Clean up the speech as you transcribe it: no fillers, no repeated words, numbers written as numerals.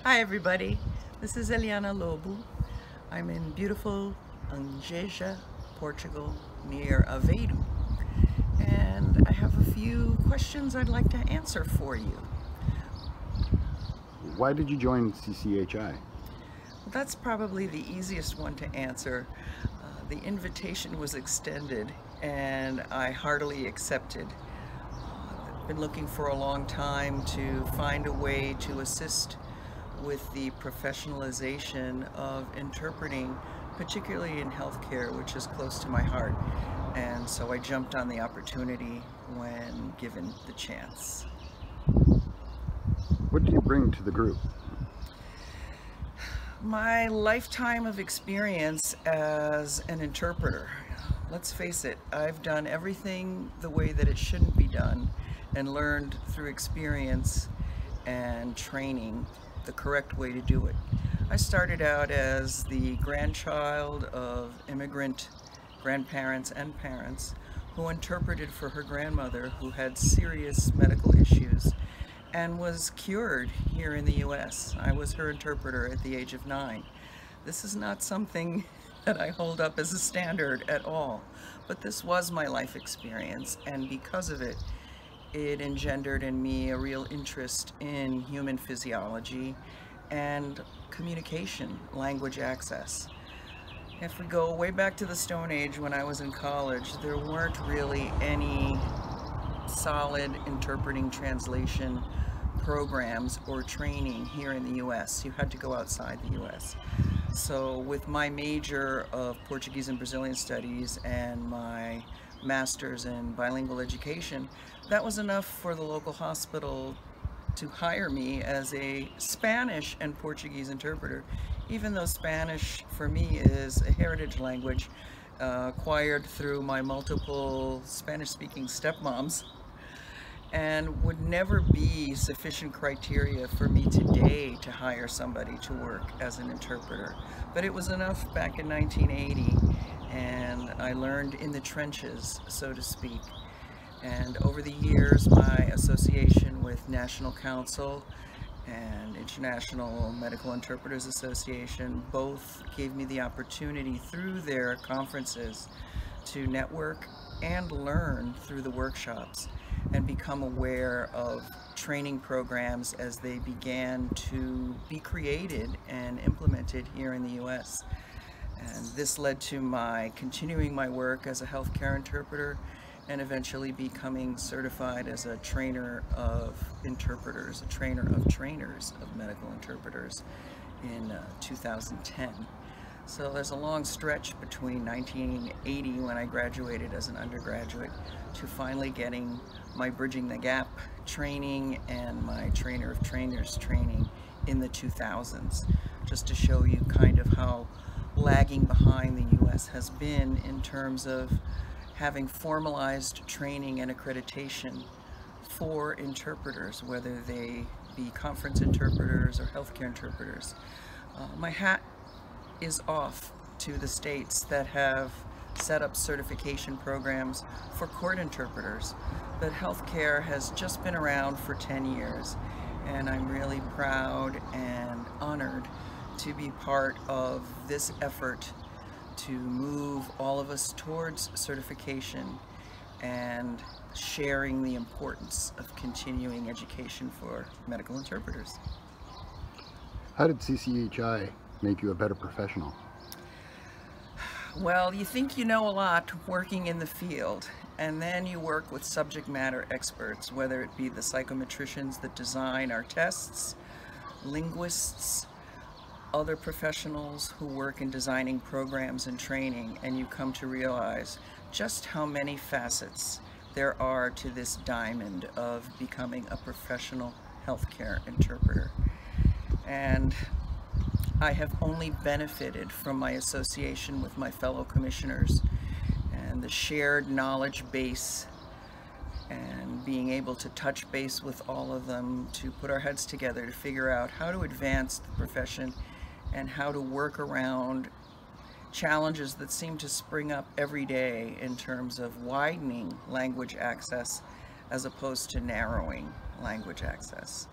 Hi everybody, this is Eliana Lobo. I'm in beautiful Angeja, Portugal, near Aveiro. And I have a few questions I'd like to answer for you. Why did you join CCHI? Well, that's probably the easiest one to answer. The invitation was extended and I heartily accepted. I've been looking for a long time to find a way to assist with the professionalization of interpreting, particularly in healthcare, which is close to my heart. And so I jumped on the opportunity when given the chance. What do you bring to the group? My lifetime of experience as an interpreter. Let's face it, I've done everything the way that it shouldn't be done and learned through experience and training the correct way to do it. I started out as the grandchild of immigrant grandparents and parents who interpreted for her grandmother who had serious medical issues and was cured here in the US. I was her interpreter at the age of 9. This is not something that I hold up as a standard at all, but this was my life experience, and because of it, it engendered in me a real interest in human physiology and communication, language access. If we go way back to the Stone Age when I was in college, there weren't really any solid interpreting translation programs or training here in the US. You had to go outside the US. So with my major of Portuguese and Brazilian studies and my master's in bilingual education, that was enough for the local hospital to hire me as a Spanish and Portuguese interpreter, even though Spanish for me is a heritage language acquired through my multiple Spanish-speaking stepmoms, and would never be sufficient criteria for me today to hire somebody to work as an interpreter. But it was enough back in 1980, and I learned in the trenches, so to speak. And over the years, my association with National Council and International Medical Interpreters Association both gave me the opportunity through their conferences to network and learn through the workshops and become aware of training programs as they began to be created and implemented here in the US. And this led to my continuing my work as a healthcare interpreter and eventually becoming certified as a trainer of interpreters, a trainer of trainers of medical interpreters in 2010. So there's a long stretch between 1980, when I graduated as an undergraduate, to finally getting my Bridging the Gap training and my Trainer of Trainers training in the 2000s, just to show you kind of how lagging behind the US has been in terms of having formalized training and accreditation for interpreters, whether they be conference interpreters or healthcare interpreters. My hat is off to the states that have set up certification programs for court interpreters, but healthcare has just been around for 10 years, and I'm really proud and honored to be part of this effort to move all of us towards certification and sharing the importance of continuing education for medical interpreters. How did CCHI make you a better professional? Well, you think you know a lot working in the field, and then you work with subject matter experts, whether it be the psychometricians that design our tests, linguists, other professionals who work in designing programs and training, and you come to realize just how many facets there are to this diamond of becoming a professional healthcare interpreter. And I have only benefited from my association with my fellow commissioners and the shared knowledge base, and being able to touch base with all of them to put our heads together to figure out how to advance the profession and how to work around challenges that seem to spring up every day in terms of widening language access as opposed to narrowing language access.